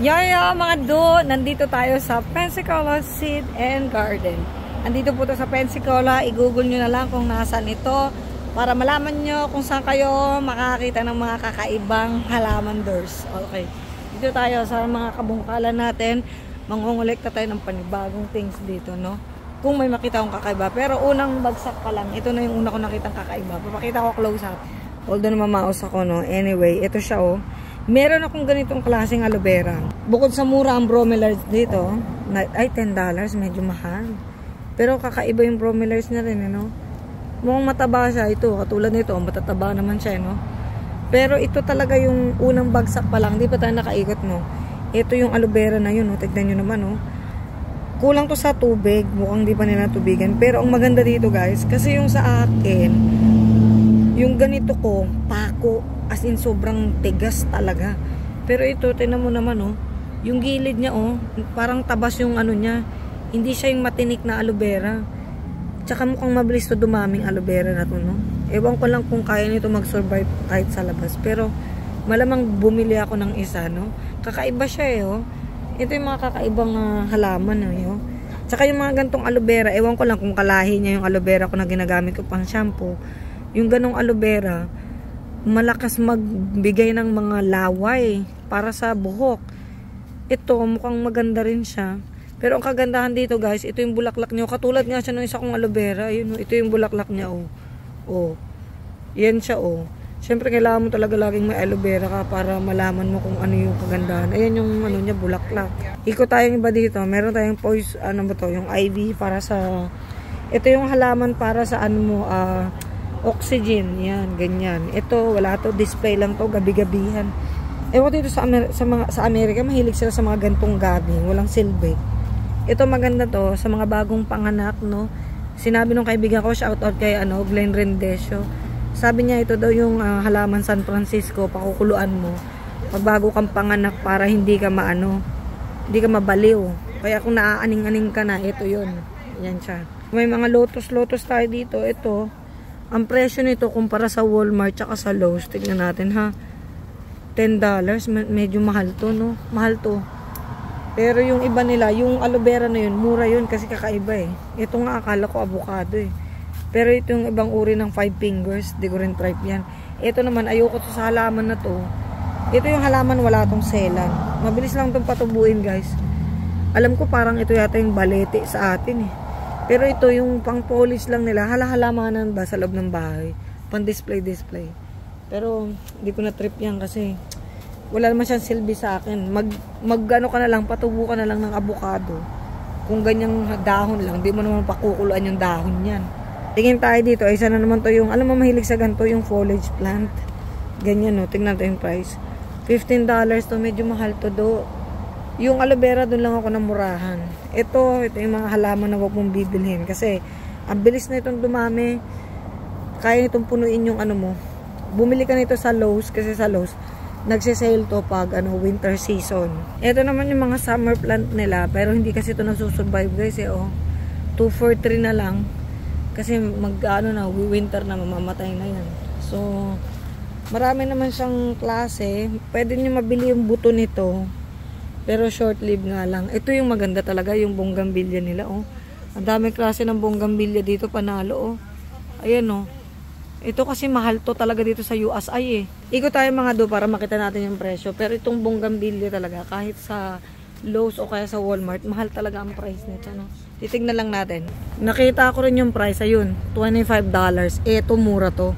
Yaya mga do, nandito tayo sa Pensacola Seed and Garden. Andito po to sa Pensacola, i-google nyo na lang kung nasaan ito para malaman nyo kung saan kayo makakita ng mga kakaibang halaman doors. Okay, dito tayo sa mga kabungkalan natin, mangungulekta tayo ng panibagong things dito, no? Kung may makita akong kakaiba. Pero unang bagsak pa lang, ito na yung una ko nakitang kakaiba. Papakita ko close up. Although namamaos ako, no? Anyway, ito siya, oh. Meron akong ganitong klaseng aloe vera. Bukod sa mura ang bromelars dito, ay $10, medyo mahal. Pero kakaiba yung bromelars na rin, no? Mukhang mataba siya ito, katulad nito, matataba naman siya, no? Pero ito talaga yung unang bagsak pa lang, hindi pa tayo nakaikot, no? Ito yung aloe vera na yun, no? Tignan nyo naman, no? Kulang to sa tubig, mukhang di pa nila tubigan. Pero ang maganda dito, guys, kasi yung sa akin, yung ganito ko, pako, as in sobrang tigas talaga. Pero ito, tingnan mo naman, oh. Yung gilid niya, oh, parang tabas yung ano niya. Hindi siya yung matinik na aloe vera. Tsaka mukhang mabilis to dumaming aloe vera na to, no? Ewan ko lang kung kaya nito mag-survive kahit sa labas. Pero malamang bumili ako ng isa, no? Kakaiba siya, eh, oh. Ito yung mga kakaibang halaman, oh. Tsaka yung mga gantong aloe vera, ewan ko lang kung kalahi niya yung aloe vera ko na ginagamit ko pang shampoo. Yung ganong aloe vera, malakas magbigay ng mga laway para sa buhok. Ito, mukhang maganda rin siya. Pero ang kagandahan dito, guys, ito yung bulaklak niya. Katulad nga siya ng isa kong aloe vera. Ayun, ito yung bulaklak niya, oh. Oh. Yan siya, oh. Siyempre, kailangan mo talaga laging may aloe vera ka para malaman mo kung ano yung kagandahan. Ayan yung ano niya, bulaklak. Iko tayong iba dito. Meron tayong poise, ano ba to? Yung ivy para sa... Ito yung halaman para sa ano mo, oxygen. Yan, ganyan. Ito, wala to. Display lang to. Gabi-gabihan. Ewan dito sa Amerika, mahilig sila sa mga gantong gabi. Walang silbi. Ito maganda to. Sa mga bagong panganak, no? Sinabi nung kaibigan ko, shoutout kay Glenn Rendesio. Sabi niya, ito daw yung halaman San Francisco. Pakukuluan mo. Pag bago kang panganak para hindi ka hindi ka mabaliw. Kaya kung naaaning-aning ka na, ito yun. Yan siya. May mga lotus tayo dito. Ito. Ang presyo nito kumpara sa Walmart tsaka sa Lowe's, tignan natin ha. $10, medyo mahal to, no? Mahal to. Pero yung iba nila, yung aloe vera na yun, mura yun kasi kakaiba eh. Ito nga akala ko avocado eh. Pero ito yung ibang uri ng 5 fingers, di ko rin try yan. Ito naman, ayoko to sa halaman na to. Ito yung halaman, wala tong selan. Mabilis lang itong patubuin, guys. Alam ko parang ito yata yung balete sa atin eh. Pero ito yung pang polish lang nila. Halamanan ba sa loob ng bahay? Pang display. Pero hindi ko na trip yan kasi wala naman siyang silbi sa akin. Mag-ano ka na lang, patubo ka na lang ng avocado. Kung ganyang dahon lang, hindi mo naman pakukuluan yung dahon yan. Tingin tayo dito. Isa na naman to yung, alam mo mahilig sa ganito yung foliage plant. Ganyan, no? Tingnan natin yung price. $15 to. Medyo mahal to do. Yung aloe vera, doon lang ako namurahan. Ito yung mga halaman na huwag mong bibilhin. Kasi, ang bilis na itong dumami. Kaya itong punuin yung ano mo. Bumili ka nito sa Lowe's. Kasi sa Lowe's, nagsisale to pag winter season. Ito naman yung mga summer plant nila. Pero hindi kasi ito nagsusurvive, guys. 2 for 3 na lang. Kasi winter na, mamamatay na yan. So, marami naman siyang klase. Pwede nyo mabili yung buto nito. Pero short-lived nga lang. Ito yung maganda talaga, yung bonggambilya nila, oh. Ang dami klase ng bonggambilya dito, panalo, oh. Ayan, oh. Ito kasi mahal to talaga dito sa USI, eh. Ikot tayo mga do para makita natin yung presyo. Pero itong bonggambilya talaga, kahit sa Lowe's o kaya sa Walmart, mahal talaga ang price nito, no? Titignan lang natin. Nakita ko rin yung price, ayun. $25. Ito, mura to.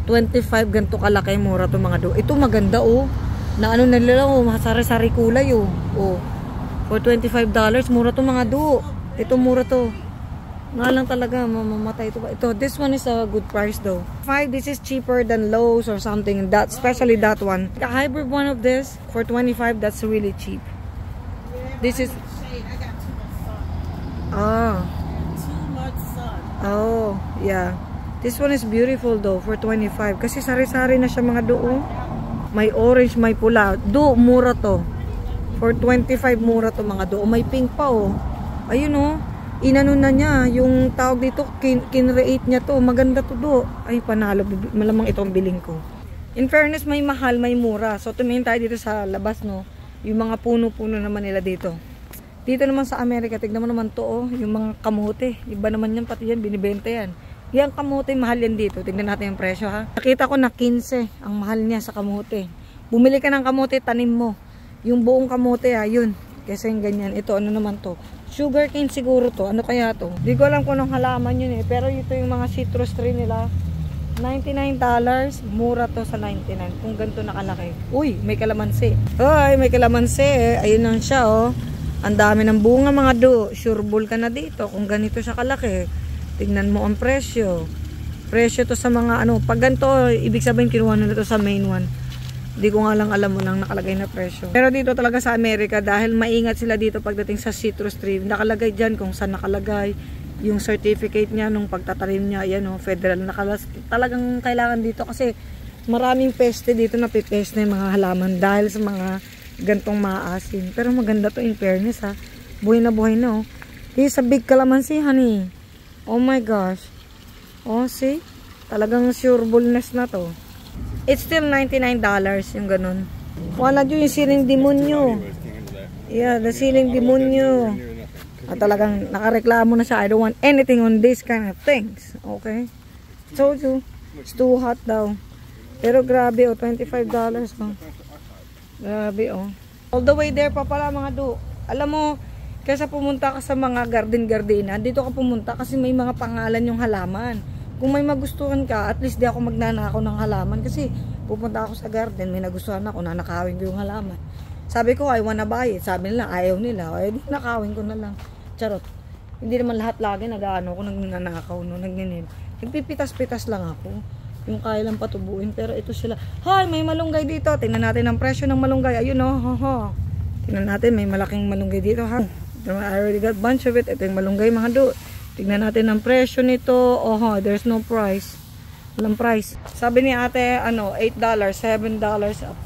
25, ganito kalaki, mura to mga do. Ito maganda, oh. Na ano nila, oh, sari-sari kulay, oh. Oh. For $25, mura to mga do. Ito mura to. Nga lang talaga, mamamatay ito ba? Ito, this one is a good price though. This is cheaper than Lowe's or something. That, especially that one. The hybrid one of this, for $25, that's really cheap. This is... Too much sun. Oh, yeah. This one is beautiful though, for $25. Kasi sari-sari na siya mga do, oh. May orange, may pula. Do, mura to. For $25, mura to mga do. May pink pa, oh. Ayun, oh. Inano na niya. Yung tawag dito, kinreate niya to. Maganda to, do. Ay, panalo. Malamang itong biling ko. In fairness, may mahal, may mura. So, tumingin tayo dito sa labas, no. Yung mga puno-puno naman nila dito. Dito naman sa Amerika, tignan mo naman to, oh, yung mga kamote. Iba naman yan, pati yan, binibenta yan. Yung kamote, mahal yan dito. Tignan natin yung presyo, ha. Nakita ko na 15 ang mahal niya sa kamote. Bumili ka ng kamote, tanim mo. Yung buong kamote, ha, yun. Kasi yung ganyan. Ito, ano naman to? Sugar cane siguro to. Ano kaya to? Di ko alam kung anong halaman yun, eh. Pero ito yung mga citrus tree nila. $99. Mura to sa 99. Kung ganito nakalaki. Uy, may kalamansi. Hoy, may kalamansi, eh. Ayun lang siya, oh. Ang dami ng bunga, mga do. Sureball ka na dito. Kung ganito siya kalaki. Tignan mo ang presyo. Presyo to sa mga ano. Pag ganito, ibig sabihin kinuha na to sa main one. Hindi ko nga lang alam mo nang nakalagay na presyo. Pero dito talaga sa Amerika, dahil maingat sila dito pagdating sa citrus tree, nakalagay dyan kung saan nakalagay. Yung certificate niya nung pagtatanim niya, yan o, federal. Talagang kailangan dito kasi maraming peste dito na pipeste yung mga halaman dahil sa mga gantong maasim. Pero maganda to in fairness, ha. Buhay na oh. This is a big calamansi, honey. Oh my gosh. Oh, see? Talagang sureballness na to. It's still $99 yung ganun. Wala dyan yung siling demonyo. Yeah, the siling demonyo. At talagang nakareklamo na siya. I don't want anything on this kind of things. Okay? Told you. It's too hot daw. Pero grabe, oh. $25. Oh. Grabe, oh. All the way there pa pala, mga do. Alam mo, kaysa pumunta ka sa mga garden-gardenan, dito ka pumunta kasi may mga pangalan yung halaman. Kung may magustuhan ka, at least di ako magnanakaw ng halaman kasi pupunta ako sa garden, may nagustuhan ako, nanakawin ko yung halaman. Sabi ko, I wanna buy it. Sabi nila, ayaw nila. Ay, di nakawin ko na lang. Charot. Hindi naman lahat lagi nag-ano ko, nagnanakaw, no, nagninil. Nagpipitas-pitas lang ako. Yung kaya lang patubuin. Pero ito sila, hay, may malunggay dito. Tingnan natin ang presyo ng malunggay. Ayun, oh, ho. Tingnan natin, may malaking malunggay dito, ha. I already got a bunch of it. Ito yung malunggay, mga do. Tingnan natin ang presyo nito. Oh, there's no price. Walang price. Sabi ni ate, ano, $8, $7.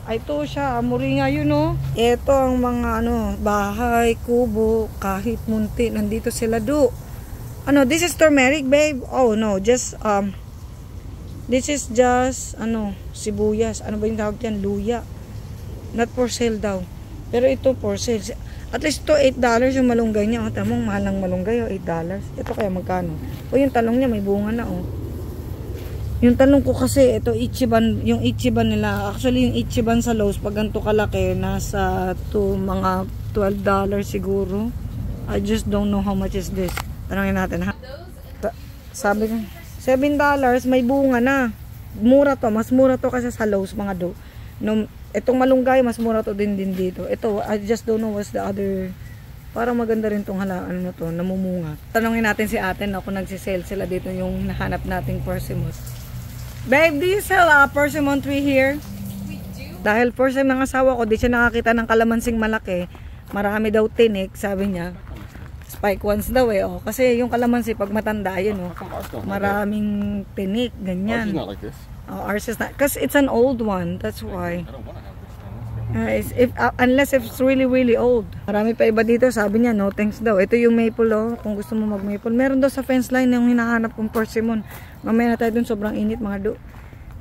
Ay, ito siya. Moringa yun, no. Ito ang mga, ano, bahay, kubo, kahit munti. Nandito sila, do. Ano, this is turmeric, babe. Oh, no. Just, this is just, ano, sibuyas. Ano ba yung tawag yan? Luya. Not for sale daw. Pero ito for sale. At least ito, $8 yung malunggay niya. O, tamang mahal ng malunggay, o, $8. Ito kaya magkano? O, yung talong niya, may bunga na, o. Yung talong ko kasi, ito, ichiban, yung ichiban nila. Actually, yung ichiban sa Lowe's, pag ganito kalaki, nasa to mga $12 siguro. I just don't know how much is this. Tanongin natin, ha? Sabi ko, $7, may bunga na. Mura to, mas mura to kasi sa Lowe's, mga do. No, itong malunggay, mas mura to din dito. Ito, I just don't know what's the other. Parang maganda rin tong halaan na to, namumunga. Tanongin natin si ate na kung nagsisale sila dito yung nahanap nating persimmon. Babe, do you sell persimmon tree here? We do. Dahil first time ng asawa ko, di siya nakakita ng kalamansing malaki. Marami daw tinik, sabi niya. Spike ones daw eh. Oh. Kasi yung kalamansi, pag matanda, yun oh. Maraming tinik, ganyan. Ours is not like this. Oh, ours is not. Because it's an old one. That's why. I don't want to have this. Unless if it's really, really old. Marami pa iba dito. Sabi niya, no thanks daw. Ito yung maple, oh. Kung gusto mo mag-maple. Meron daw sa fence line yung hinahanap kong persimmon. Mamaya na tayo dun. Sobrang init, mga do.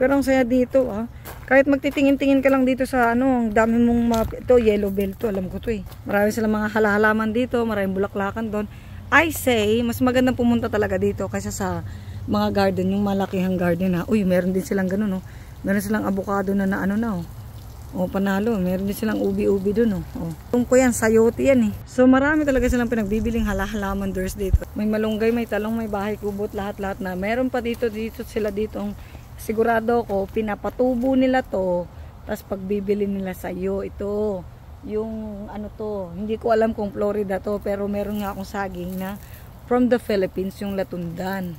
Pero ang saya dito, ah. Kahit magtitingin-tingin ka lang dito sa, ano, ang dami mong ito, yellow bell to. Alam ko to, eh. Marami silang mga halaman dito. Maraming bulaklakan doon. I say, mas magandang pumunta talaga dito kaysa sa mga garden, yung malakihang garden, ha. Uy, meron din silang ganun, oh. Meron silang avocado na ano na, oh. O, panalo. Meron din silang ubi-ubi dun, oh. O. Tungko yan, sayote yan, eh. So, marami talaga silang pinagbibiling halaman doors dito. May malunggay, may talong, may bahay kubot, lahat-lahat na. Meron pa dito sila ditong, sigurado ko, pinapatubo nila to, tapos pagbibili nila sayo. Ito, yung, ano to, hindi ko alam kung Florida to, pero meron nga akong saging na from the Philippines, yung latundan.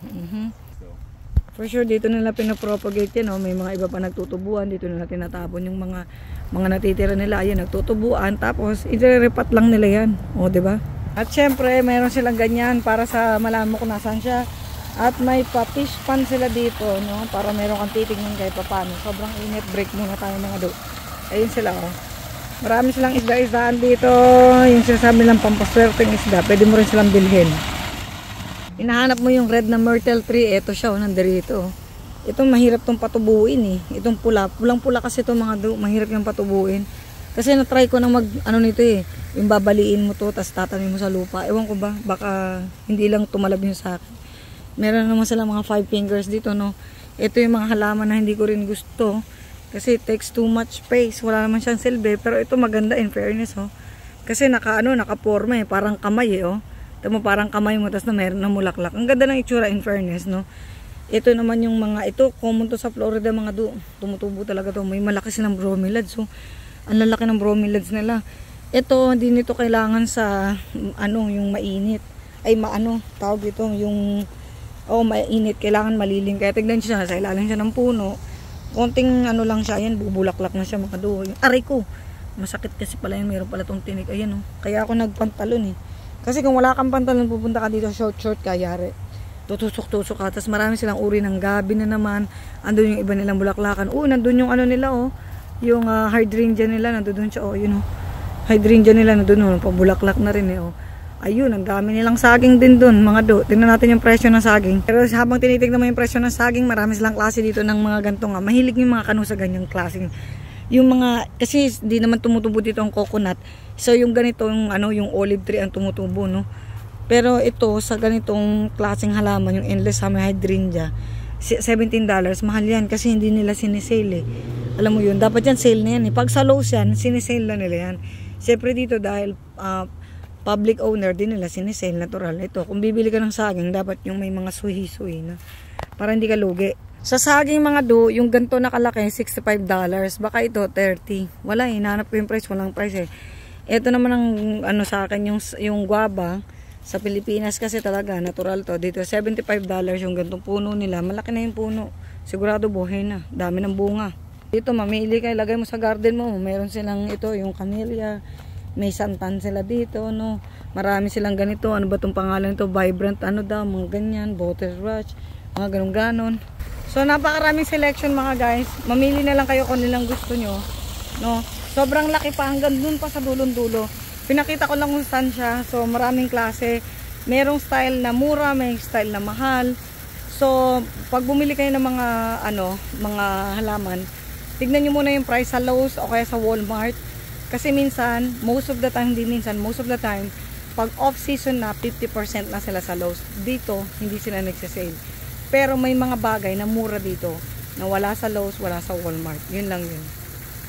For sure, dito nila pinapropagate yan, oh. May mga iba pa nagtutubuan. Dito nila tinatapon yung mga natitira nila. Ayan, nagtutubuan. Tapos, i-repat lang nila yan. O, diba? At syempre, mayroon silang ganyan para sa malaman mo kung nasaan siya. At may pa-fish pan sila dito, no? Para mayroon kang titignan kahit pa paano. Sobrang init. Break muna tayo, mga do. Ayun sila, oh. Marami silang isda-isdaan dito. Yung sinasabi lang pampaswerteng isda. Pwede mo rin silang bilhin. Hinahanap mo yung red na myrtle tree, ito siya, nandirito. Itong mahirap tong patubuin, eh. Itong pula, pulang-pula kasi itong mga mahirap yung patubuin. Kasi na-try ko na mag, ano nito eh, yung babaliin mo to, tapos tatanim mo sa lupa. Ewan ko ba, baka hindi lang tumalab yun sa akin. Meron naman sila mga 5 fingers dito, no. Ito yung mga halaman na hindi ko rin gusto. Kasi it takes too much space. Wala naman siyang silbi. Pero ito maganda in fairness, oh. Kasi nakaporma eh, parang kamay eh, oh. Ito mo parang kamay mo, tapos na meron na mulaklak. Ang ganda ng itsura in fairness, no. Ito naman yung mga, ito, common to sa Florida, mga tumutubo talaga to. May malaki silang bromeliads. So, ang lalaki ng bromeliads nila. Ito, hindi nito kailangan sa, yung mainit. Ay, tawag ito, yung, mainit. Kailangan malilim. Kaya tignan siya, sa ilalim siya ng puno. Konting, lang siya, yan, bubulaklak na siya, mga do. Yung aray ko, masakit kasi pala yan, meron pala tong tinik. Ayan, oh. Kaya ako nagpantalon, eh. Kasi kung wala kang pantalon, pupunta ka dito, short, kayari. Tutusok-tusok ka. Tapos marami silang uri ng gabi na naman. Andun yung iba nilang bulaklakan. Nandun yung nila, oh. Yung hydrangea nila, nandun siya, oh. Yun, oh. Hydrangea nila, nandun, oh. Pabulaklak na rin, eh, oh. Ayun, ang dami nilang saging din dun, mga do. Tingnan natin yung presyo ng saging. Pero habang tinitignan mo yung presyo ng saging, marami silang klase dito ng mga ganito nga. Mahilig yung mga kanu sa ganyang klaseng. Yung mga, kasi di naman tumutubo dito ang coconut. So, yung ganito, yung olive tree ang tumutubo, no. Pero ito, sa ganitong klaseng halaman, yung endless summer hydrangea, $17. Mahal yan kasi hindi nila sinisale eh. Alam mo yun, dapat yan sale na yan eh. Pag sa Lowe's yan, sinisale na nila yan. Siyempre dito dahil public owner din nila sinisale, natural. Ito, kung bibili ka ng saging, dapat yung may mga suhi-suhi na. Para hindi ka lugi. Sa saging mga do, yung ganito nakalaki, $65. Baka ito, 30. Wala eh, hinanap ko yung price, walang price eh. Ito naman ang sa akin, yung guava. Sa Pilipinas kasi talaga, natural to. Dito, $75 yung gantong puno nila. Malaki na yung puno. Sigurado buhay na. Dami ng bunga. Dito, mamili kayo. Lagay mo sa garden mo. Meron silang ito, yung camellia. May santan sila dito, no. Marami silang ganito. Ano ba itong pangalan ito? Vibrant, mga ganyan. Butterscotch. Mga ganon-ganon. So, napakaraming selection mga guys. Mamili na lang kayo kung nilang gusto nyo. No? Sobrang laki pa. Hanggang dun pa sa dulon-dulo. Pinakita ko lang kung saan siya. So, maraming klase. Merong style na mura, may style na mahal. So, pag bumili kayo ng mga halaman, tignan nyo muna yung price sa Lowe's o kaya sa Walmart. Kasi minsan, most of the time, pag off-season na, 50% na sila sa Lowe's. Dito, hindi sila nagsasale. Pero may mga bagay na mura dito, na wala sa Lowe's, wala sa Walmart. Yun lang yun.